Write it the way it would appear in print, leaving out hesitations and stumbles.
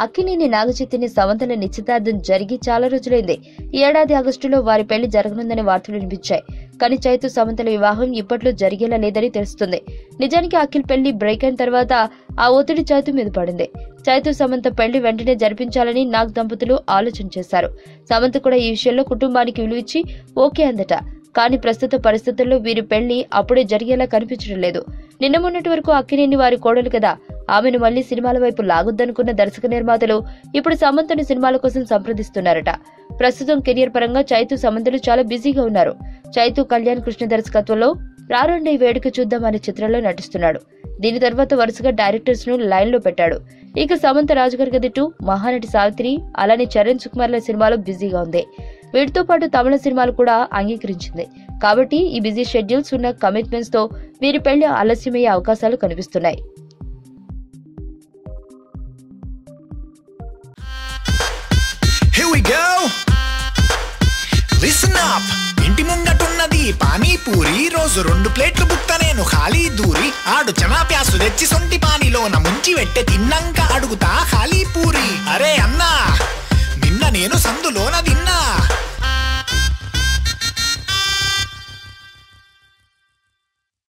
అక్కినేని నాగచైతన్య సమంతల నిశ్చితార్థం జరిగి చాలా రోజులైంది. ఈ ఏడాది ఆగస్టులో వారి పెళ్లి జరగనుందనే వార్తలు వినిపించాయి. కానీ చైతు సమంతల వివాహం ఇప్పట్లో జరిగేలా లేదని తెలుస్తుంది. నిజానికి అఖిల్ పెళ్లి బ్రేక్ అయిన తర్వాత ఆ ఒత్తిడి చైతు మీద పడింది. చైతు సమంత పెళ్లి వెంటనే జరిపించాలని నాగ్ దంపతులు ఆలోచన చేశారు. సమంత కూడా ఈ విషయంలో కుటుంబానికి విలువిచ్చి ఓకే అందట. కానీ ప్రస్తుత పరిస్థితుల్లో వీరి పెళ్లి అప్పుడే జరిగేలా కనిపించడం లేదు. నిన్న మొన్నటి వరకు అక్కినేని వారి కోడలు కదా, ఆమెను మళ్లీ సినిమాల వైపు లాగొద్దనుకున్న దర్శక నిర్మాతలు ఇప్పుడు సమంతను సినిమాల కోసం సంప్రదిస్తున్నారట. ప్రస్తుతం కెరియర్ పరంగా చైతు సమంతలు చాలా బిజీగా ఉన్నారు. చైతు కళ్యాణ్ కృష్ణ దర్శకత్వంలో రారండే వేడుక చూద్దాం అనే చిత్రంలో నటిస్తున్నాడు. దీని తర్వాత వరుసగా డైరెక్టర్స్ ను లైన్ లో పెట్టాడు. ఇక సమంత రాజుగారి గదిటు, మహానటి సావిత్రి, అలానే చరణ్ సుకుమార్ల సినిమాలో బిజీగా ఉంది. వీటితో పాటు తమిళ సినిమాలు కూడా అంగీకరించింది. కాబట్టి ఈ బిజీ షెడ్యూల్స్ ఉన్న కమిట్మెంట్స్ తో వీరి పెళ్లి ఆలస్యమయ్యే అవకాశాలు కనిపిస్తున్నాయి. ఇంటి ముంగటున్నది పానీపూరి, రోజు 2 ప్లేట్లు బుక్క నేను ఖాళీ దూరి, ఆడు చనా ప్యాసు తెచ్చి సొంటి పానీలోన ముంచి వెట్టె తిన్నంక అడుగుతా ఖాళీ